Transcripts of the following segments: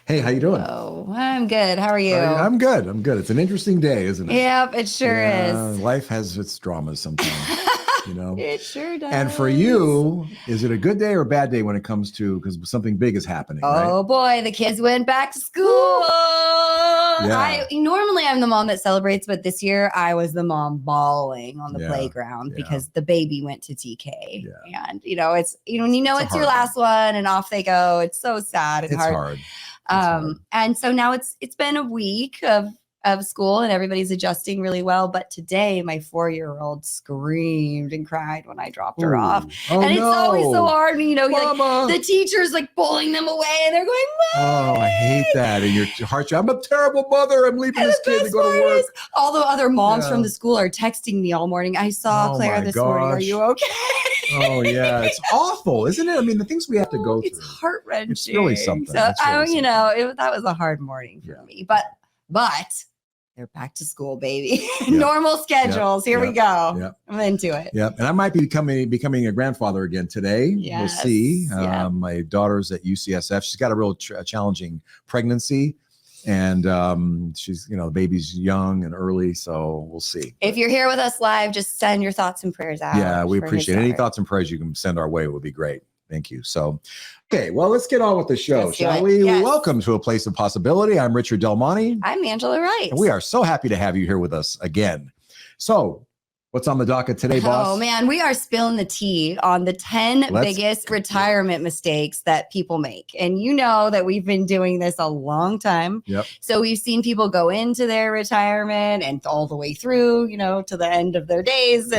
Hey, how you doing? Oh, I'm good. How are you? I'm good. I'm good. It's an interesting day, isn't it? Yep, it sure is. Life has its dramas sometimes, you know. It sure does. And for you, is it a good day or a bad day when it comes to because something big is happening, right? Oh boy, the kids went back to school. Yeah. Normally I'm the mom that celebrates, but this year I was the mom bawling on the playground because the baby went to TK. Yeah. And it's it's your last one and off they go. It's so sad and It's hard. And so now it's been a week of school and everybody's adjusting really well. But today my 4-year-old screamed and cried when I dropped her off. Oh, and it's always so hard. Mama. The teacher's like pulling them away and they're going, Mom! Oh, I hate that. And your heart, I'm a terrible mother. I'm leaving this kid to go to work. All the other moms from the school are texting me all morning. I saw Claire this morning. Are you okay? Oh yeah, it's awful, isn't it? I mean, the things we have to go through. It's heart-wrenching. It's really something. So that was a hard morning for me. But they're back to school, baby. Normal schedules. Here we go. Yep. I'm into it. Yep. And I might be becoming a grandfather again today. Yes. We'll see. My daughter's at UCSF. She's got a real challenging pregnancy. And she's, the baby's young and early, so we'll see. If you're here with us live, just send your thoughts and prayers out. Yeah, we appreciate it. Any thoughts and prayers you can send our way would be great. Thank you. So, okay, well, let's get on with the show, shall we? Yes. Welcome to A Place of Possibility. I'm Richard Del Monte. I'm Angela Wright. And we are so happy to have you here with us again. So, what's on the docket today, boss? Oh, man, we are spilling the tea on the 10 biggest retirement mistakes that people make. And you know that we've been doing this a long time. Yep. So we've seen people go into their retirement and all the way through, to the end of their days.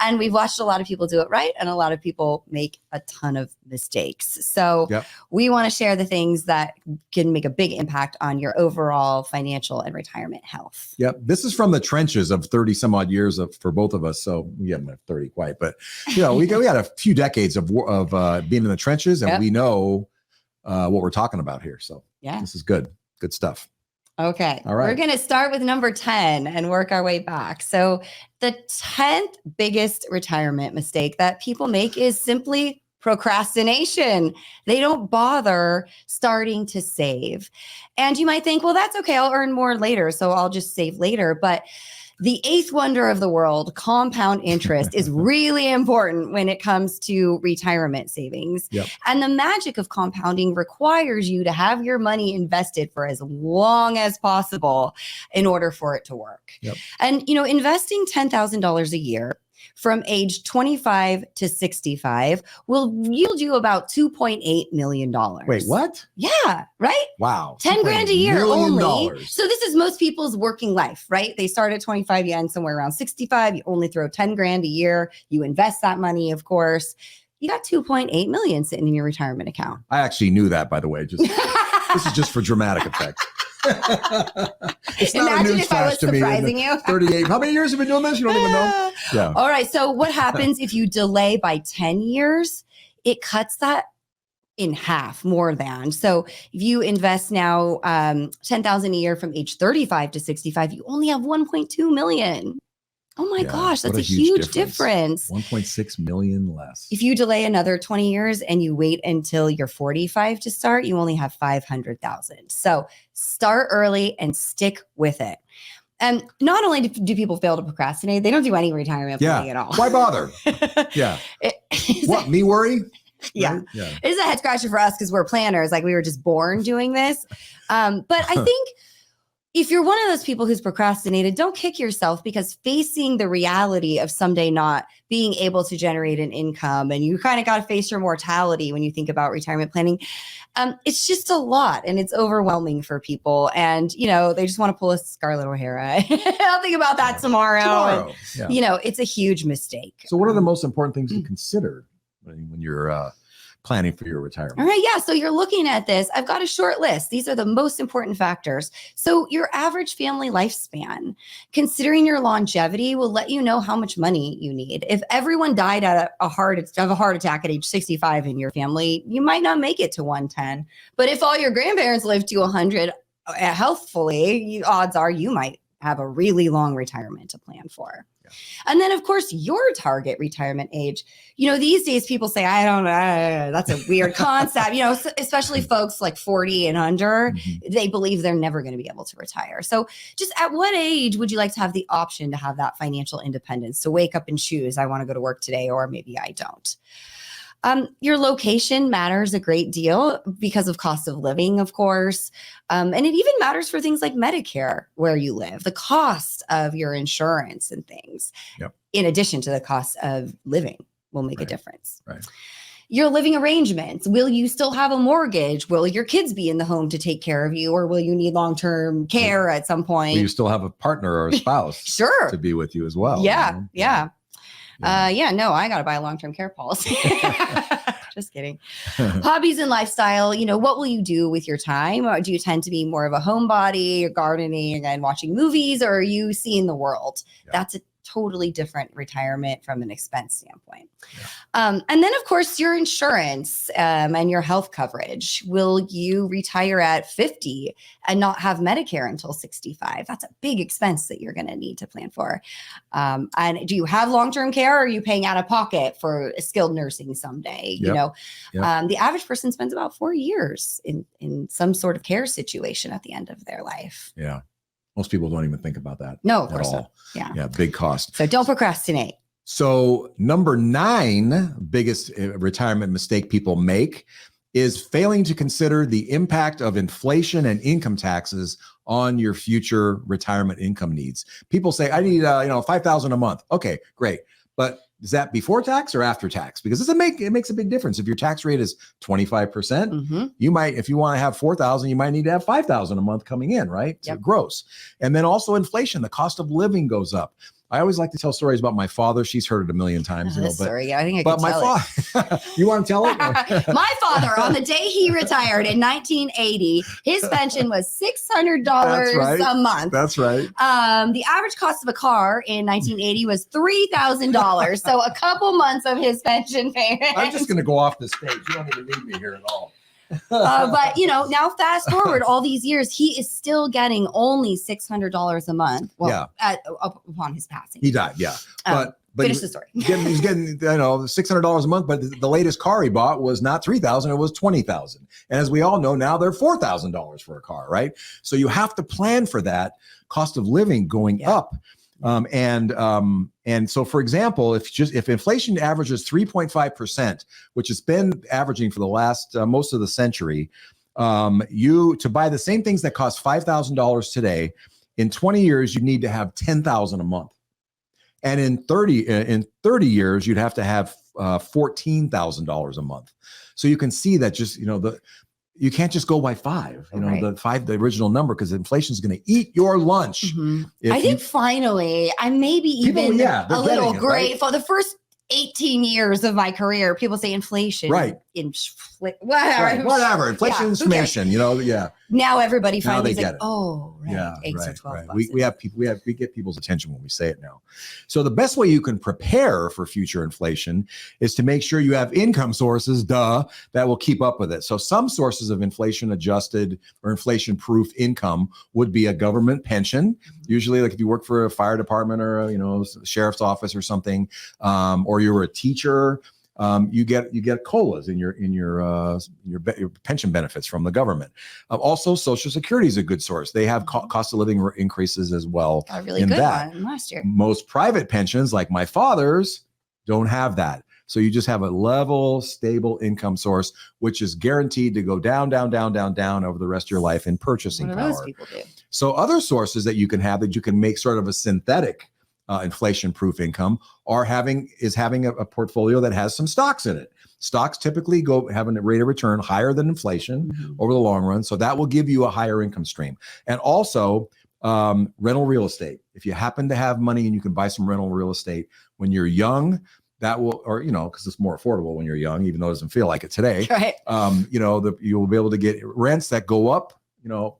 And we've watched a lot of people do it right. And a lot of people make a ton of mistakes. So we want to share the things that can make a big impact on your overall financial and retirement health. Yep. This is from the trenches of 30 some odd years for both of us. So we haven't had 30 quite, but we had a few decades of being in the trenches, and we know what we're talking about here. So this is good stuff. Okay. All right. We're going to start with number 10 and work our way back. So the 10th biggest retirement mistake that people make is simply procrastination. They don't bother starting to save. And you might think, well, that's okay. I'll earn more later, so I'll just save later. But the eighth wonder of the world, compound interest, is really important when it comes to retirement savings. Yep. And the magic of compounding requires you to have your money invested for as long as possible in order for it to work. Yep. And, investing $10,000 a year from age 25 to 65 will yield you about $2.8 million. Wait, what? Yeah, right? Wow. 10 grand a year only. Dollars. So this is most people's working life, right? They start at 25, you end somewhere around 65. You only throw 10 grand a year. You invest that money, of course. You got 2.8 million sitting in your retirement account. I actually knew that, by the way. This is just for dramatic effect. It's not Imagine if I was surprising you. 38. How many years have you been doing this? You don't even know? Yeah. All right. So what happens if you delay by 10 years? It cuts that in half, more than. So if you invest now $10,000 a year from age 35 to 65, you only have 1.2 million. Oh my gosh, that's a huge difference. 1.6 million less. If you delay another 20 years and you wait until you're 45 to start, you only have 500,000. So start early and stick with it. And not only do people fail to procrastinate, they don't do any retirement planning at all. Why bother? Yeah. What, me worry? Yeah. Right? Yeah. It is a head scratcher for us because we're planners. Like we were just born doing this. But I think if you're one of those people who's procrastinated, don't kick yourself, because facing the reality of someday not being able to generate an income, and you kind of got to face your mortality when you think about retirement planning. It's just a lot, and it's overwhelming for people. And, they just want to pull a Scarlett O'Hara. I'll think about that tomorrow. And, it's a huge mistake. So what are the most important things to consider when you're planning for your retirement? All right. Yeah. So you're looking at this. I've got a short list. These are the most important factors. So your average family lifespan, considering your longevity, will let you know how much money you need. If everyone died of a heart attack at age 65 in your family, you might not make it to 110. But if all your grandparents lived to 100 healthfully, odds are you might have a really long retirement to plan for. And then, of course, your target retirement age. These days people say, I don't know, that's a weird concept, especially folks like 40 and under, they believe they're never going to be able to retire. So just at what age would you like to have the option to have that financial independence, to wake up and choose, I want to go to work today, or maybe I don't? Your location matters a great deal because of cost of living, of course. And it even matters for things like Medicare, where you live, the cost of your insurance and things, in addition to the cost of living, will make a difference. Right. Your living arrangements. Will you still have a mortgage? Will your kids be in the home to take care of you? Or will you need long-term care at some point? Will you still have a partner or a spouse Sure. to be with you as well? Yeah. No, I got to buy a long-term care policy. Just kidding. Hobbies and lifestyle. What will you do with your time? Or do you tend to be more of a homebody, gardening and watching movies, or are you seeing the world? That's a totally different retirement from an expense standpoint. And then, of course, your insurance and your health coverage. Will you retire at 50 and not have Medicare until 65? That's a big expense that you're going to need to plan for. And do you have long-term care, or are you paying out of pocket for skilled nursing someday? The average person spends about 4 years in some sort of care situation at the end of their life. Yeah. Most people don't even think about that. No, of course not. Yeah, big cost. So don't procrastinate. So number 9 biggest retirement mistake people make is failing to consider the impact of inflation and income taxes on your future retirement income needs. People say, I need $5,000 a month. Okay, great. But is that before tax or after tax? Because it makes a big difference. If your tax rate is 25%, you might, if you want to have 4,000, you might need to have 5,000 a month coming in, right? Yep. Gross. And then also inflation, the cost of living goes up. I always like to tell stories about my father. She's heard it a million times. Sorry, I think I can tell it. You want to tell it? My father, on the day he retired in 1980, his pension was $600 a month. That's right. The average cost of a car in 1980 was $3,000. So a couple months of his pension payment. I'm just going to go off the stage. You don't even need me here at all. But now fast forward all these years, he is still getting only $600 a month. Well, upon his passing, he died. Yeah, but finish the story. He's getting $600 a month, but the latest car he bought was not $3,000; it was $20,000. And as we all know now, they're $4,000 for a car, right? So you have to plan for that cost of living going up. And so, for example, if inflation averages 3.5%, which has been averaging for the last most of the century, to buy the same things that cost $5,000 today, in 20 years you need to have $10,000 a month, and in 30 years you'd have to have $14,000 a month. So you can see that you can't just go by 5, the original number, because inflation is going to eat your lunch. I think finally, I maybe even a little grateful. The first 18 years of my career, people say inflation. Right. Whatever. Inflation, inflation, Now everybody finally get like, eggs are $12. We get people's attention when we say it now. So the best way you can prepare for future inflation is to make sure you have income sources, that will keep up with it. So some sources of inflation adjusted or inflation proof income would be a government pension. Usually, like if you work for a fire department or a sheriff's office or something, or you're a teacher. You get COLAs in your pension benefits from the government. Also, Social Security is a good source. They have cost of living increases as well. A really good one last year. Most private pensions, like my father's, don't have that. So you just have a level, stable income source, which is guaranteed to go down, down, down, down, down over the rest of your life in purchasing power. What do those people do? So other sources that you can have that you can make sort of a synthetic inflation-proof income having a portfolio that has some stocks in it. Stocks typically have a rate of return higher than inflation over the long run, so that will give you a higher income stream. And also rental real estate. If you happen to have money and you can buy some rental real estate when you're young, that will, because it's more affordable when you're young, even though it doesn't feel like it today. Right. You'll be able to get rents that go up,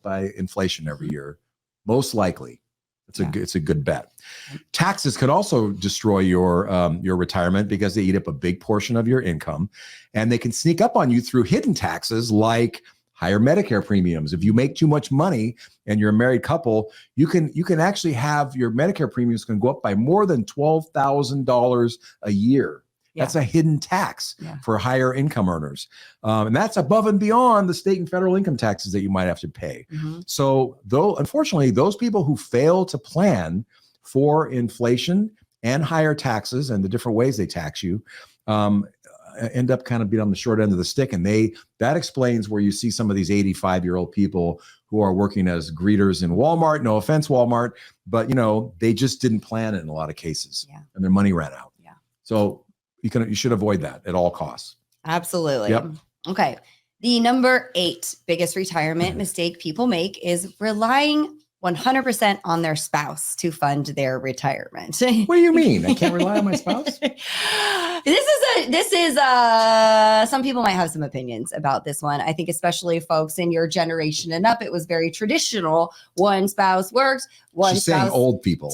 by inflation every year, most likely. It's a good bet. Taxes could also destroy your retirement because they eat up a big portion of your income, and they can sneak up on you through hidden taxes like higher Medicare premiums. If you make too much money and you're a married couple, you can actually have your Medicare premiums can go up by more than $12,000 a year. Yeah. That's a hidden tax for higher income earners. And that's above and beyond the state and federal income taxes that you might have to pay. So unfortunately, those people who fail to plan for inflation and higher taxes and the different ways they tax you, end up kind of being on the short end of the stick. And that explains where you see some of these 85-year-old people who are working as greeters in Walmart. No offense, Walmart, but they just didn't plan it in a lot of cases, and their money ran out. Yeah. So you should avoid that at all costs. Absolutely. Yep. Okay. The number 8 biggest retirement mistake people make is relying 100% on their spouse to fund their retirement. What do you mean? I can't rely on my spouse? This is some people might have some opinions about this one. I think especially folks in your generation and up, it was very traditional. One spouse works, She's saying old people.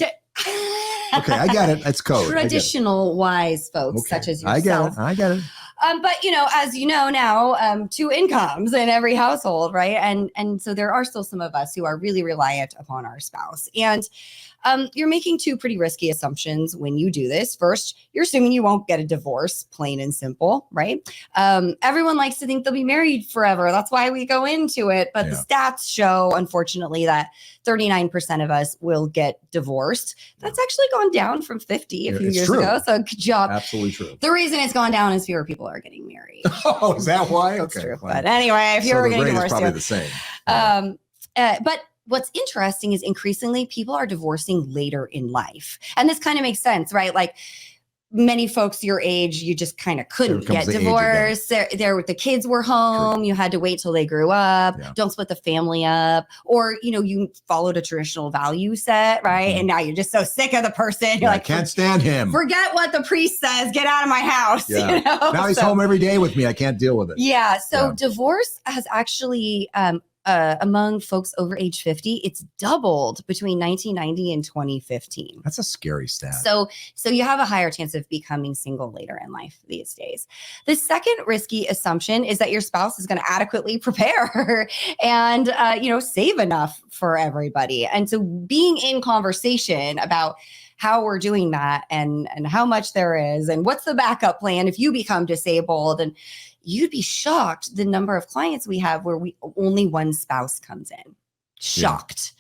Okay, I get it. That's code. Traditional wise folks such as yourself. I get it. But as you know now, 2 incomes in every household, right? And so there are still some of us who are really reliant upon our spouse. And you're making 2 pretty risky assumptions when you do this. First, you're assuming you won't get a divorce, plain and simple, right? Everyone likes to think they'll be married forever. That's why we go into it. But the stats show, unfortunately, that 39% of us will get divorced. That's actually gone down from 50 a few years ago. So good job. Absolutely true. The reason it's gone down is fewer people are getting married. Oh, is that why? That's okay. True. But anyway, if you were getting divorced, probably the same. But what's interesting is increasingly people are divorcing later in life. And this kind of makes sense, right? Like many folks your age, you just kind of couldn't get divorced. The kids were home. True. You had to wait till they grew up. Yeah. Don't split the family up. Or, you followed a traditional value set, right? Mm-hmm. And now you're just so sick of the person. You're like, I can't stand him. Forget what the priest says. Get out of my house. Yeah. Now he's home every day with me. I can't deal with it. Yeah. So divorce has actually, among folks over age 50, it's doubled between 1990 and 2015. That's a scary stat. So you have a higher chance of becoming single later in life these days. The second risky assumption is that your spouse is going to adequately prepare and, save enough for everybody. And so being in conversation about how we're doing that and how much there is and what's the backup plan if you become disabled, and you'd be shocked the number of clients we have where only one spouse comes in. Shocked.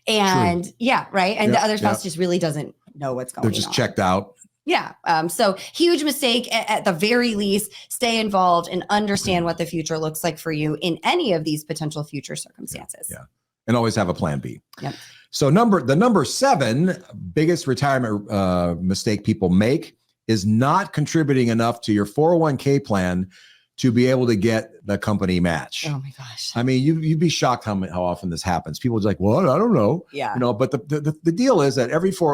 Yeah. And right. And the other spouse just really doesn't know what's going on. They're just checked out. Yeah. So huge mistake. At the very least, stay involved and understand what the future looks like for you in any of these potential future circumstances. Yeah. And always have a plan B. Yep. So the number 7 biggest retirement mistake people make is not contributing enough to your 401k plan to be able to get the company match. Oh my gosh. I mean, you'd be shocked how often this happens. People are like, well, I don't know. Yeah. But the deal is that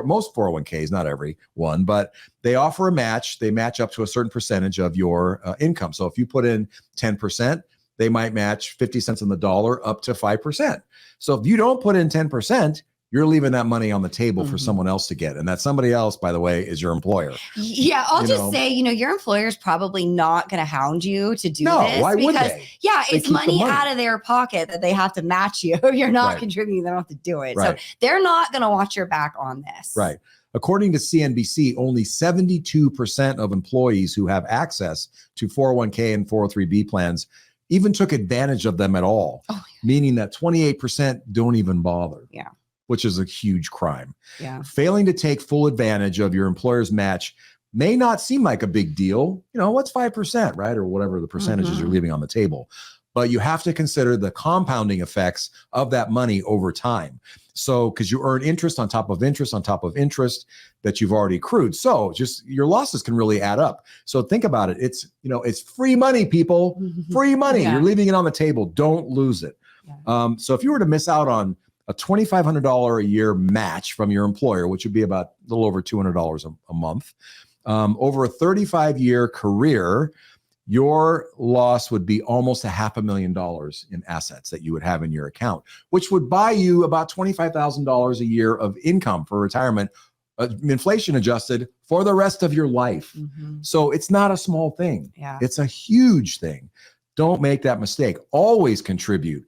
most 401ks, not every one, but they offer a match. They match up to a certain percentage of your income. So if you put in 10%, they might match 50 cents on the dollar up to 5%. So if you don't put in 10%, you're leaving that money on the table for someone else to get. And that somebody else, by the way, is your employer. Yeah, I'll just say, your employer's probably not going to hound you to do this. No, why would they? Yeah, it's money out of their pocket that they have to match you. You're not contributing, they don't have to do it. Right. So they're not going to watch your back on this. Right. According to CNBC, only 72% of employees who have access to 401k and 403b plans even took advantage of them at all, meaning that 28% don't even bother. Yeah. Which is a huge crime. Yeah. Failing to take full advantage of your employer's match may not seem like a big deal. What's 5%, right? Or whatever the percentages you're leaving on the table. But you have to consider the compounding effects of that money over time. So, because you earn interest on top of interest on top of interest that you've already accrued. So just your losses can really add up. So think about it. It's, it's free money, people, free money. You're leaving it on the table. Don't lose it. Yeah. So if you were to miss out on a $2,500 a year match from your employer, which would be about a little over $200 a month, over a 35-year career, your loss would be almost $500,000 in assets that you would have in your account, which would buy you about $25,000 a year of income for retirement, inflation adjusted, for the rest of your life. So it's not a small thing. Yeah. It's a huge thing. Don't make that mistake. Always contribute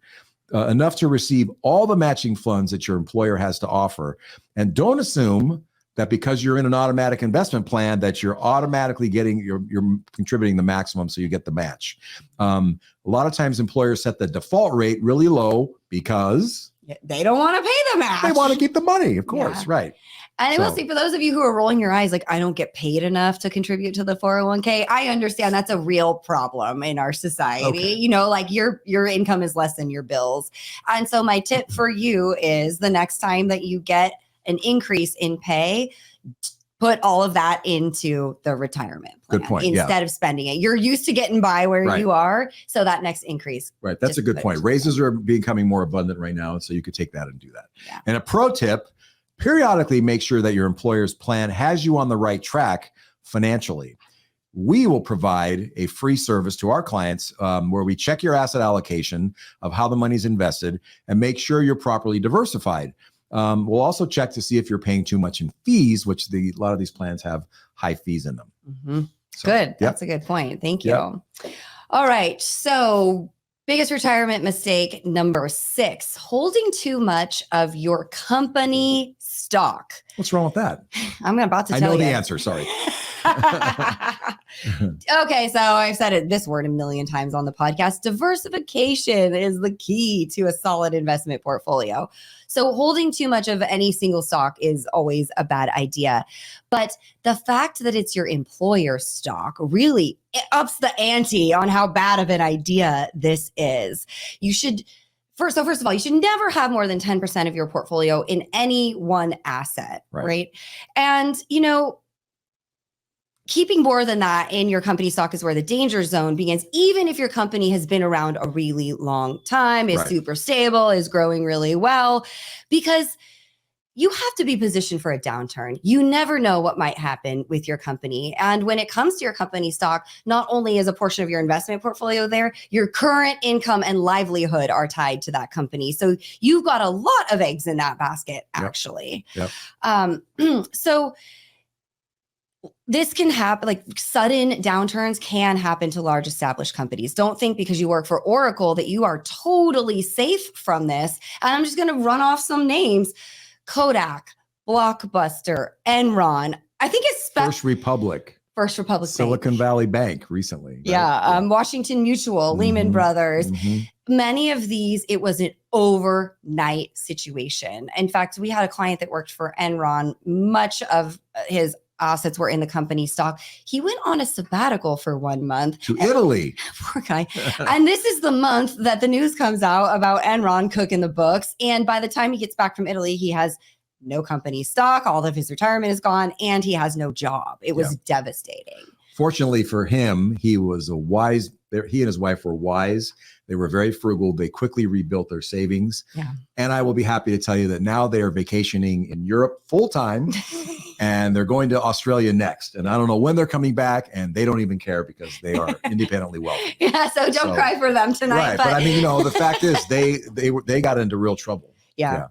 enough to receive all the matching funds that your employer has to offer. And don't assume that because you're in an automatic investment plan that you're automatically getting, you're contributing the maximum so you get the match. A lot of times employers set the default rate really low because they don't want to pay the match. They want to keep the money, of course, right. And I will say, for those of you who are rolling your eyes, like, I don't get paid enough to contribute to the 401k. I understand that's a real problem in our society. Okay. You know, like your income is less than your bills. And so my tip for you is the next time that you get an increase in pay, put all of that into the retirement plan. Good point. Instead of spending it. You're used to getting by where you are. So that next increase. Right. That's a good point. Raises are becoming more abundant right now. So you could take that and do that. Yeah. And a pro tip, periodically make sure that your employer's plan has you on the right track financially. We will provide a free service to our clients where we check your asset allocation of how the money's invested and make sure you're properly diversified. We'll also check to see if you're paying too much in fees, which a lot of these plans have high fees in them. Mm-hmm. So, good. That's a good point. Thank you. Yep. All right. So biggest retirement mistake number 6, holding too much of your company stock. What's wrong with that? I'm about to tell you. I know the answer. Sorry. Okay, so I've said this word a million times on the podcast. Diversification is the key to a solid investment portfolio. So holding too much of any single stock is always a bad idea. But the fact that it's your employer stock really ups the ante on how bad of an idea this is. You should first of all, you should never have more than 10% of your portfolio in any one asset, right? And, you know, keeping more than that in your company stock is where the danger zone begins, even if your company has been around a really long time, is super stable, is growing really well, because you have to be positioned for a downturn. You never know what might happen with your company. And when it comes to your company stock, not only is a portion of your investment portfolio there, your current income and livelihood are tied to that company. So you've got a lot of eggs in that basket, actually. So this can happen, like sudden downturns can happen to large established companies. Don't think because you work for Oracle that you are totally safe from this. And I'm just going to run off some names. Kodak, Blockbuster, Enron. I think it's First Republic. Silicon Valley Bank recently. Right? Yeah. Washington Mutual, Lehman Brothers. Many of these, it was an overnight situation. In fact, we had a client that worked for Enron. Much of his assets were in the company stock. He went on a sabbatical for 1 month. To Italy. Poor guy. And this is the month that the news comes out about Enron cooking the books. And by the time he gets back from Italy, he has no company stock. All of his retirement is gone and he has no job. It was devastating. Fortunately for him, he was a wise, he and his wife were wise. They were very frugal. They quickly rebuilt their savings. And I will be happy to tell you that now they are vacationing in Europe full time and they're going to Australia next. And I don't know when they're coming back and they don't even care because they are independently wealthy. So don't cry for them tonight. Right. But I mean, you know, the fact is they got into real trouble. They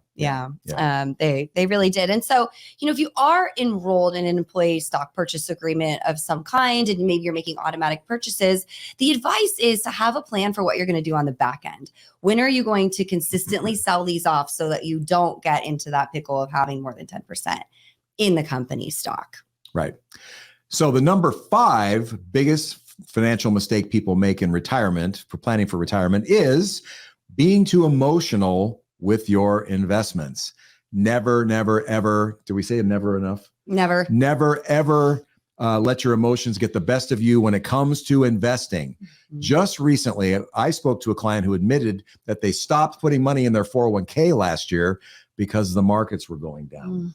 really did. And so, you know, if you are enrolled in an employee stock purchase agreement of some kind, and maybe you're making automatic purchases, the advice is to have a plan for what you're going to do on the back end. When are you going to consistently sell these off so that you don't get into that pickle of having more than 10% in the company stock? Right. So the number 5 biggest financial mistake people make in retirement, for planning for retirement, is being too emotional with your investments. Never, never, ever. Do we say never enough? Never. Never, ever let your emotions get the best of you when it comes to investing. Just recently, I spoke to a client who admitted that they stopped putting money in their 401k last year because the markets were going down.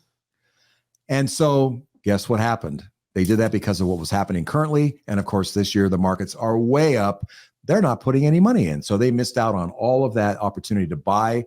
And so guess what happened? They did that because of what was happening currently. And of course, this year, the markets are way up. They're not putting any money in. So they missed out on all of that opportunity to buy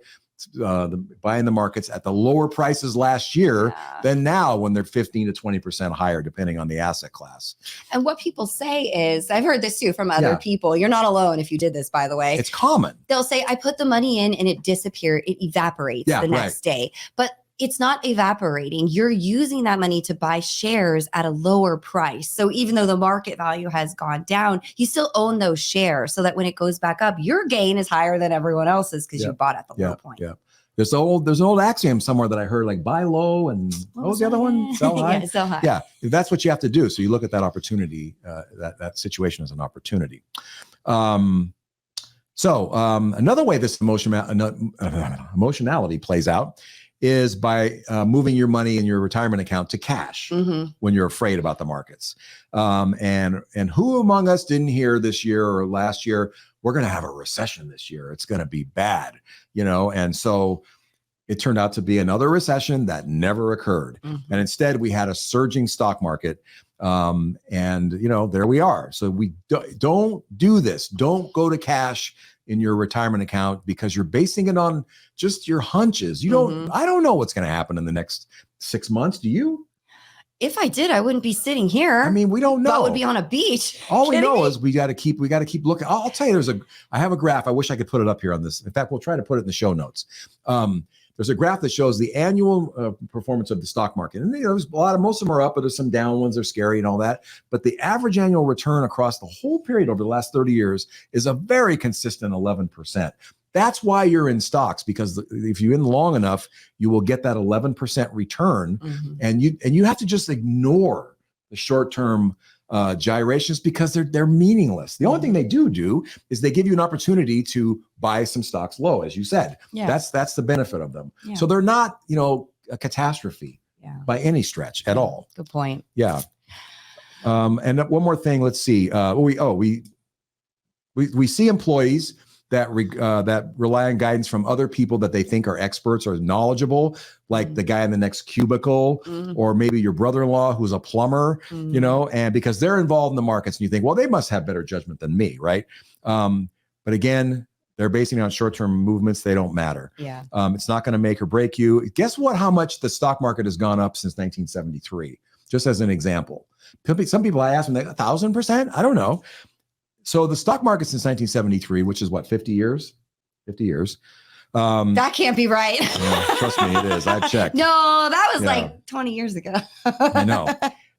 in the markets at the lower prices last year than now when they're 15 to 20% higher, depending on the asset class. And what people say is, I've heard this too from other people. You're not alone if you did this, by the way. It's common. They'll say, I put the money in and it disappeared. It evaporates the next day. But it's not evaporating. You're using that money to buy shares at a lower price. So even though the market value has gone down, you still own those shares so that when it goes back up, your gain is higher than everyone else's because you bought at the low point. Yeah. There's an old axiom somewhere that I heard, like buy low and what was the other one? Sell high. Yeah, sell high. Yeah, that's what you have to do. So you look at that opportunity, that situation as an opportunity. Another way this emotionality plays out is by moving your money in your retirement account to cash when you're afraid about the markets. And who among us didn't hear this year or last year, we're going to have a recession this year. It's going to be bad, and so it turned out to be another recession that never occurred. And instead we had a surging stock market. And there we are. So we don't do this. Don't go to cash in your retirement account because you're basing it on just your hunches. I don't know what's going to happen in the next 6 months. Do you? If I did, I wouldn't be sitting here. I mean, we don't know. I would be on a beach. All we know is we got to keep looking. I'll tell you, I have a graph. I wish I could put it up here on this. In fact, we'll try to put it in the show notes. There's a graph that shows the annual performance of the stock market. And there's most of them are up, but there's some down ones. They're scary and all that. But the average annual return across the whole period over the last 30 years is a very consistent 11%. That's why you're in stocks, because if you're in long enough, you will get that 11% return. And you have to just ignore the short-term gyrations because they're meaningless. The only thing they do is they give you an opportunity to buy some stocks low, as you said. That's the benefit of them. So they're not, a catastrophe by any stretch at all. Good point. Yeah. And one more thing. Let's see. We see employees that rely on guidance from other people that they think are experts or knowledgeable, like the guy in the next cubicle, or maybe your brother-in-law who's a plumber, and because they're involved in the markets, and you think, well, they must have better judgment than me, right? But again, they're basing it on short-term movements. They don't matter. Yeah. It's not going to make or break you. Guess what? How much the stock market has gone up since 1973? Just as an example, some people I ask them, 1,000%? I don't know. So the stock market since 1973, which is what, 50 years? 50 years. That can't be right. Trust me, it is. I've checked. No, that was like 20 years ago. I know.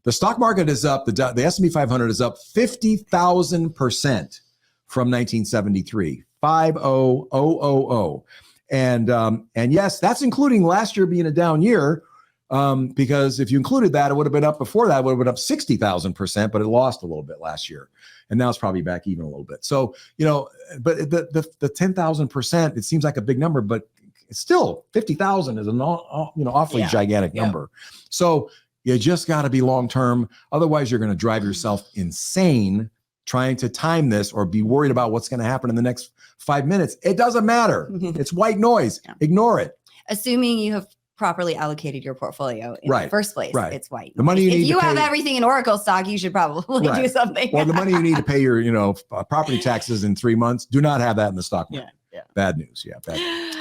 The stock market is up. The S&P 500 is up 50,000% from 1973. 50,000. And yes, that's including last year being a down year. Because if you included that, it would have been up before that, it would have been up 60,000%, but it lost a little bit last year. And now it's probably back even a little bit. So, but the 10,000%, it seems like a big number, but it's still 50,000 is an awfully gigantic number. So you just got to be long-term. Otherwise, you're going to drive yourself insane trying to time this or be worried about what's going to happen in the next 5 minutes. It doesn't matter. It's white noise. Ignore it. Assuming you have properly allocated your portfolio in the first place. It's white. The money if you have everything in Oracle stock, you should probably do something. Well, the money you need to pay your, property taxes in 3 months, do not have that in the stock market. Bad news. Bad news.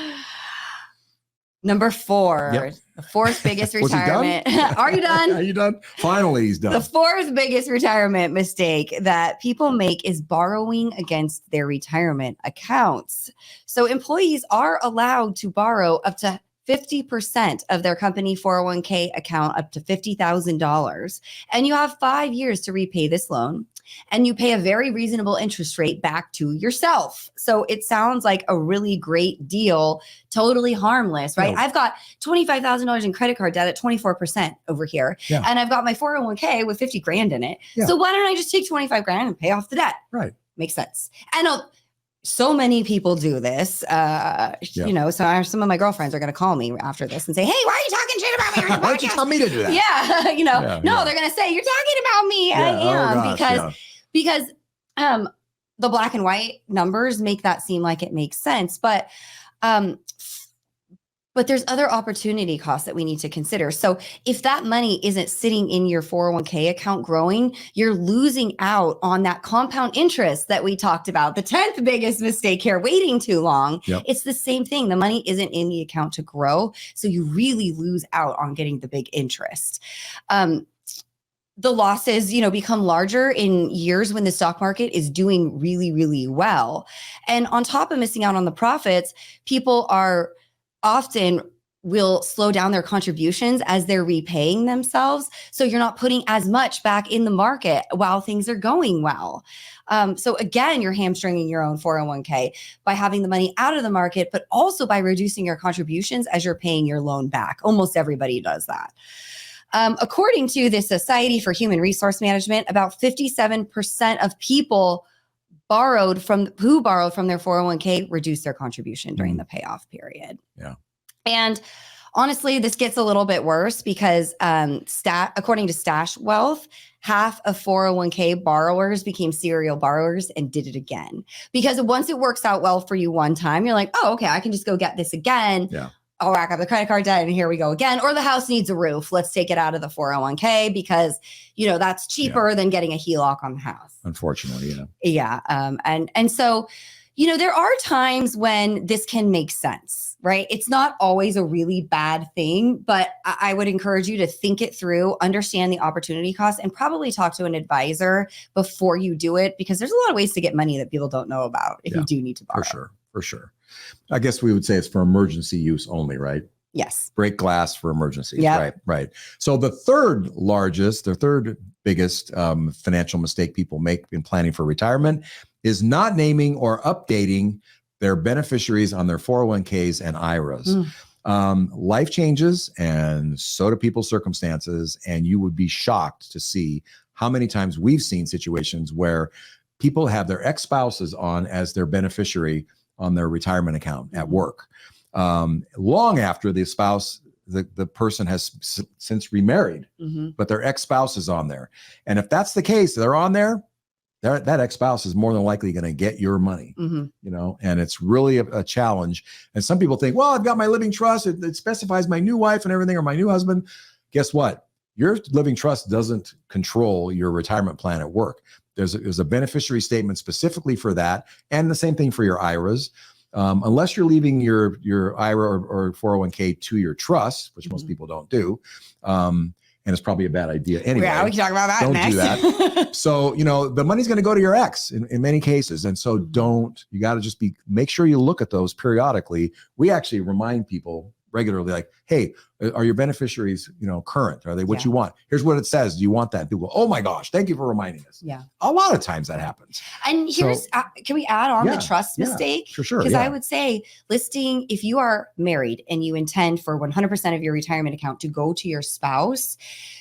Number 4, the fourth biggest retirement. Are you done? Are you done? Finally, he's done. The fourth biggest retirement mistake that people make is borrowing against their retirement accounts. So employees are allowed to borrow up to 50% of their company 401k account, up to $50,000. And you have 5 years to repay this loan. And you pay a very reasonable interest rate back to yourself. So it sounds like a really great deal, totally harmless, right? I've got $25,000 in credit card debt at 24% over here. And I've got my 401k with 50 grand in it. So why don't I just take 25 grand and pay off the debt? Right. Makes sense. And so many people do this, so some of my girlfriends are going to call me after this and say, hey, why are you talking shit about me? Why don't you tell me to do that? They're going to say, you're talking about me. I am because the black and white numbers make that seem like it makes sense. But there's other opportunity costs that we need to consider. So if that money isn't sitting in your 401k account growing, you're losing out on that compound interest that we talked about. The 10th biggest mistake here, waiting too long. It's the same thing. The money isn't in the account to grow. So you really lose out on getting the big interest. The losses, become larger in years when the stock market is doing really, really well. And on top of missing out on the profits, people are often will slow down their contributions as they're repaying themselves. So you're not putting as much back in the market while things are going well. So again, you're hamstringing your own 401k by having the money out of the market, but also by reducing your contributions as you're paying your loan back. Almost everybody does that. According to the Society for Human Resource Management, about 57% of people who borrowed from their 401k reduced their contribution during the payoff period. Yeah. And honestly, this gets a little bit worse because according to Stash Wealth, half of 401k borrowers became serial borrowers and did it again. Because once it works out well for you one time, you're like, oh, okay, I can just go get this again. Yeah. I'll rack up the credit card debt and here we go again. Or the house needs a roof. Let's take it out of the 401k because, that's cheaper than getting a HELOC on the house. Unfortunately, Yeah. And so, there are times when this can make sense, right? It's not always a really bad thing, but I would encourage you to think it through, understand the opportunity cost, and probably talk to an advisor before you do it, because there's a lot of ways to get money that people don't know about if you do need to borrow. For sure. I guess we would say it's for emergency use only, right? Yes. Break glass for emergencies. Yeah. Right. So the third biggest financial mistake people make in planning for retirement is not naming or updating their beneficiaries on their 401ks and IRAs. Life changes, and so do people's circumstances. And you would be shocked to see how many times we've seen situations where people have their ex-spouses on as their beneficiary on their retirement account at work. Long after the spouse, the person has since remarried, but their ex-spouse is on there. And if that's the case, they're on there, that ex-spouse is more than likely going to get your money, and it's really a challenge. And some people think, well, I've got my living trust. It specifies my new wife and everything, or my new husband. Guess what? Your living trust doesn't control your retirement plan at work. There's a beneficiary statement specifically for that. And the same thing for your IRAs. Unless you're leaving your IRA or 401k to your trust, which most people don't do. And it's probably a bad idea anyway. Yeah, we can talk about that don't next. do that. So, the money's going to go to your ex in many cases. And so you got to just make sure you look at those periodically. We actually remind people regularly, like, hey, are your beneficiaries, current? Are they what you want? Here's what it says. Do you want that? People, oh my gosh, thank you for reminding us. Yeah. A lot of times that happens. And here's, can we add on the trust mistake? For sure. Because I would say if you are married and you intend for 100% of your retirement account to go to your spouse,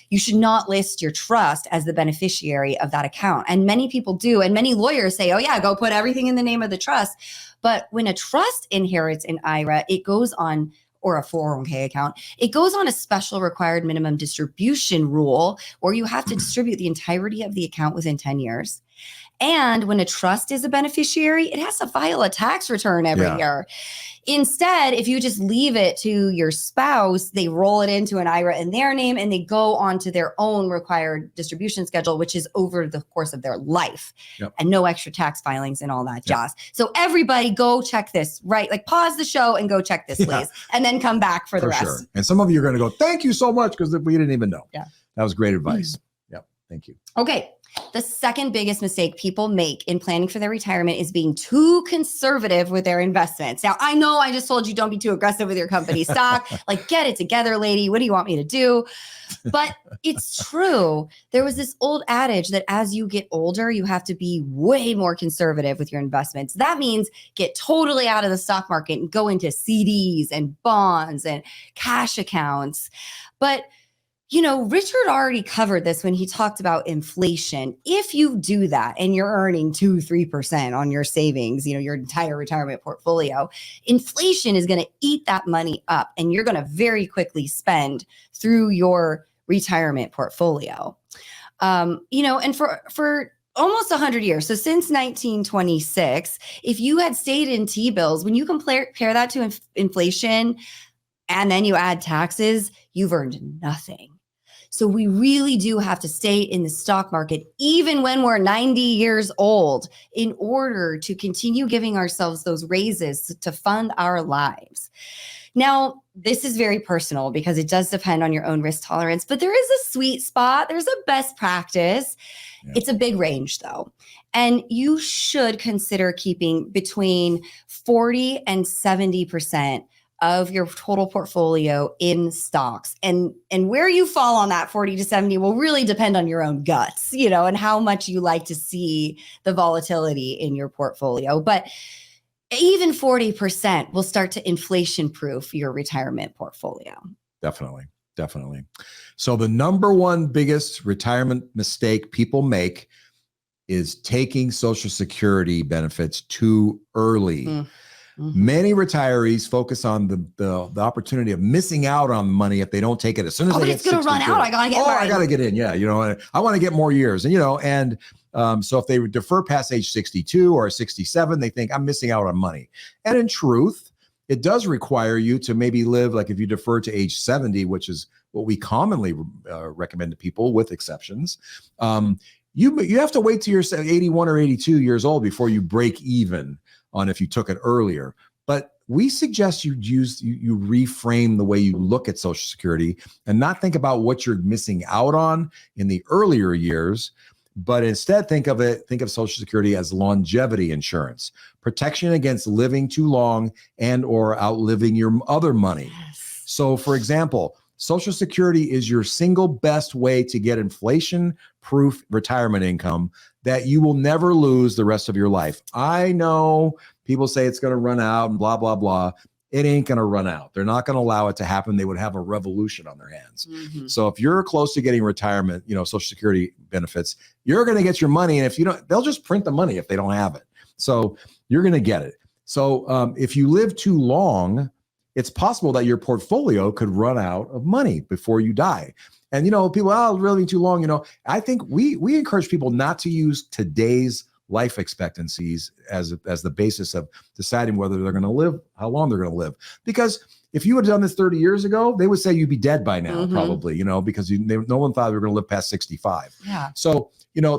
you should not list your trust as the beneficiary of that account. And many people do. And many lawyers say, oh yeah, go put everything in the name of the trust. But when a trust inherits an IRA, it goes on, or a 401k account, it goes on a special required minimum distribution rule where you have to distribute the entirety of the account within 10 years. And when a trust is a beneficiary, it has to file a tax return every year. Instead, if you just leave it to your spouse, they roll it into an IRA in their name and they go onto their own required distribution schedule, which is over the course of their life, and no extra tax filings and all that jazz. So everybody go check this, right? Like pause the show and go check this, please, and then come back for the rest. Sure. And some of you are going to go, thank you so much, because we didn't even know. Yeah. That was great advice. Yep. Thank you. Okay. The second biggest mistake people make in planning for their retirement is being too conservative with their investments. Now, I know I just told you don't be too aggressive with your company stock. Like, get it together, lady. What do you want me to do? But it's true. There was this old adage that as you get older, you have to be way more conservative with your investments. That means get totally out of the stock market and go into CDs and bonds and cash accounts. But Richard already covered this when he talked about inflation. If you do that and you're earning 2-3% on your savings, your entire retirement portfolio, inflation is going to eat that money up and you're going to very quickly spend through your retirement portfolio. And for almost 100 years, so since 1926, if you had stayed in T-bills, when you compare that to inflation and then you add taxes, you've earned nothing. So we really do have to stay in the stock market, even when we're 90 years old, in order to continue giving ourselves those raises to fund our lives. Now, this is very personal because it does depend on your own risk tolerance, but there is a sweet spot. There's a best practice. Yeah. It's a big range though. And you should consider keeping between 40 and 70% of your total portfolio in stocks. And where you fall on that 40 to 70 will really depend on your own guts, and how much you like to see the volatility in your portfolio. But even 40% will start to inflation proof your retirement portfolio. Definitely. So the number one biggest retirement mistake people make is taking Social Security benefits too early. Mm-hmm. Many retirees focus on the opportunity of missing out on money if they don't take it as soon as they get 60. It's going to run out. I got to get in. Yeah. I want to get more years. And, so if they defer past age 62 or 67, they think I'm missing out on money. And in truth, it does require you to maybe live, like if you defer to age 70, which is what we commonly recommend to people with exceptions. You have to wait till you're 81 or 82 years old before you break even on if you took it earlier. But we suggest you reframe the way you look at Social Security and not think about what you're missing out on in the earlier years, but instead think of Social Security as longevity insurance, protection against living too long and or outliving your other money. Yes. So for example, Social Security is your single best way to get inflation-proof retirement income that you will never lose the rest of your life. I know people say it's going to run out and blah, blah, blah. It ain't going to run out. They're not going to allow it to happen. They would have a revolution on their hands. Mm-hmm. So if you're close to getting retirement, Social Security benefits, you're going to get your money. And if you don't, they'll just print the money if they don't have it. So you're going to get it. So if you live too long, it's possible that your portfolio could run out of money before you die. And, people, living too long, I think we encourage people not to use today's life expectancies as the basis of deciding whether they're going to live, how long they're going to live. Because if you had done this 30 years ago, they would say you'd be dead by now, mm-hmm. probably, because no one thought they were going to live past 65. Yeah. So,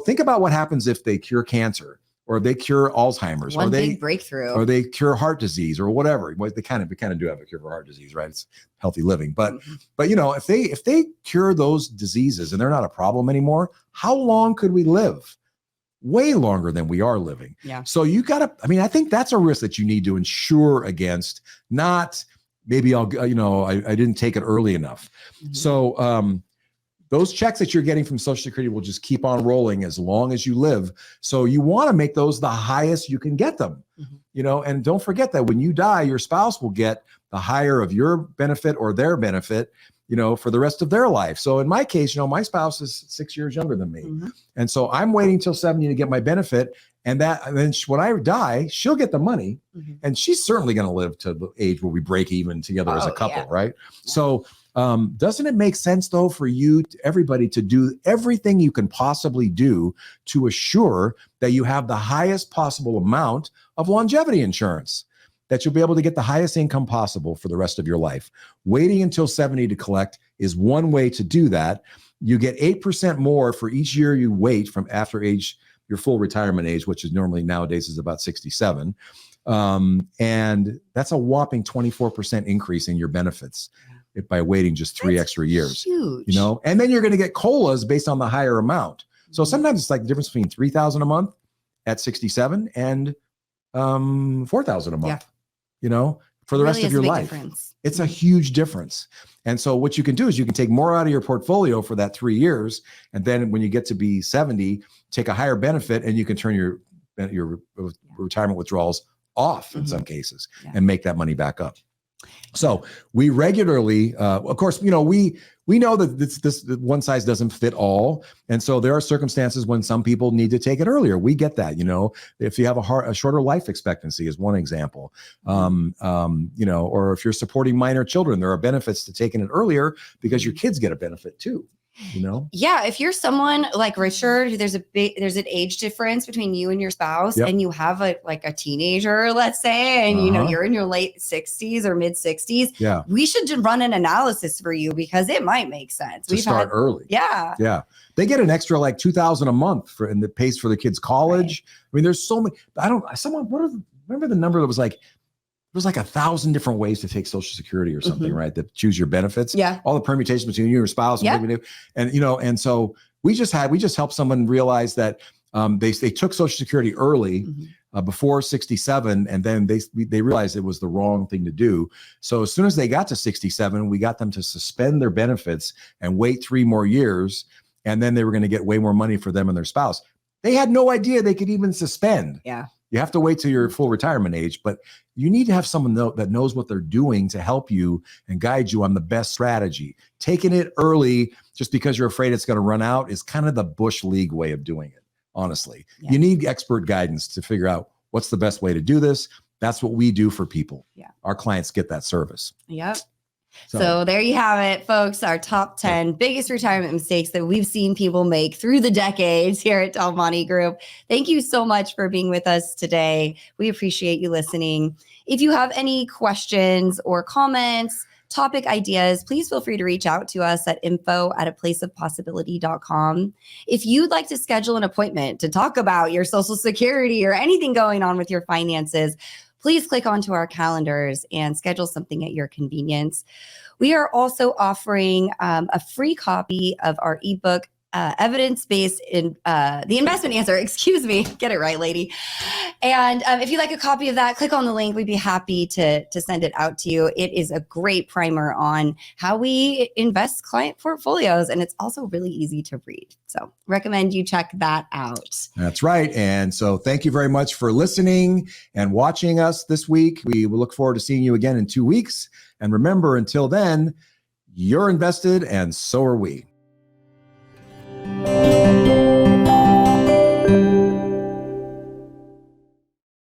think about what happens if they cure cancer, or they cure Alzheimer's, or big breakthrough, or they cure heart disease, or whatever. Well, we kind of do have a cure for heart disease, right? It's healthy living, but mm-hmm. but if they cure those diseases and they're not a problem anymore, how long could we live? Way longer than we are living. Yeah. So I think that's a risk that you need to insure against. Not maybe I didn't take it early enough. Mm-hmm. So those checks that you're getting from Social Security will just keep on rolling as long as you live. So you want to make those the highest you can get them, mm-hmm. And don't forget that when you die, your spouse will get the higher of your benefit or their benefit, for the rest of their life. So in my case, my spouse is 6 years younger than me. Mm-hmm. And so I'm waiting till 70 to get my benefit. And then when I die, she'll get the money, mm-hmm. and she's certainly going to live to the age where we break even together as a couple, yeah. right? Yeah. So doesn't it make sense though for everybody to do everything you can possibly do to assure that you have the highest possible amount of longevity insurance, that you'll be able to get the highest income possible for the rest of your life? Waiting until 70 to collect is one way to do that. You get 8% more for each year you wait from after your full retirement age, which is normally nowadays is about 67. And that's a whopping 24% increase in your benefits by waiting just 3 extra years. Huge. And then you're going to get COLAs based on the higher amount. So sometimes it's like the difference between $3,000 a month at 67 and $4,000 a month. Yeah. For the rest of your life. Difference. It's a huge difference. And so what you can do is you can take more out of your portfolio for that 3 years. And then when you get to be 70, take a higher benefit, and you can turn your retirement withdrawals off in mm-hmm. some cases, yeah. and make that money back up. So we regularly, of course, we know that this one size doesn't fit all. And so there are circumstances when some people need to take it earlier. We get that, if you have a shorter life expectancy is one example, or if you're supporting minor children, there are benefits to taking it earlier because your kids get a benefit too. Yeah. If you're someone like Richard, there's an age difference between you and your spouse, yep. and you have a teenager, let's say, and you're in your late 60s or mid 60s. Yeah. We should run an analysis for you because it might make sense. To start early. Yeah. Yeah. They get an extra like $2,000 a month and it pays for the kids' college. Right. I mean, there's so many. Remember the number that was like, there's like 1,000 different ways to take Social Security or something, mm-hmm. right? That choose your benefits. Yeah. All the permutations between you and your spouse. Yeah. And so we just help someone realize that They took Social Security early. Before 67, and then they realized it was the wrong thing to do. So as soon as they got to 67, we got them to suspend their benefits and wait 3 more years, and then they were going to get way more money for them and their spouse. They had no idea they could even suspend. Yeah. You have to wait till your full retirement age, but you need to have someone that knows what they're doing to help you and guide you on the best strategy. Taking it early just because you're afraid it's going to run out is kind of the Bush League way of doing it. Honestly, you need expert guidance to figure out what's the best way to do this. That's what we do for people. Yeah. Our clients get that service. Yep. So there you have it, folks. Our top 10 biggest retirement mistakes that we've seen people make through the decades here at Del Monte Group. Thank you so much for being with us today. We appreciate you listening. If you have any questions or comments, topic ideas, please feel free to reach out to us at info@aplaceofpossibility.com. If you'd like to schedule an appointment to talk about your Social Security or anything going on with your finances, please click onto our calendars and schedule something at your convenience. We are also offering a free copy of our ebook, Evidence-Based in the Investment Answer. Excuse me. Get it right, lady. And if you'd like a copy of that, click on the link. We'd be happy to send it out to you. It is a great primer on how we invest client portfolios, and it's also really easy to read. So recommend you check that out. That's right. And so thank you very much for listening and watching us this week. We will look forward to seeing you again in 2 weeks. And remember, until then, you're invested and so are we.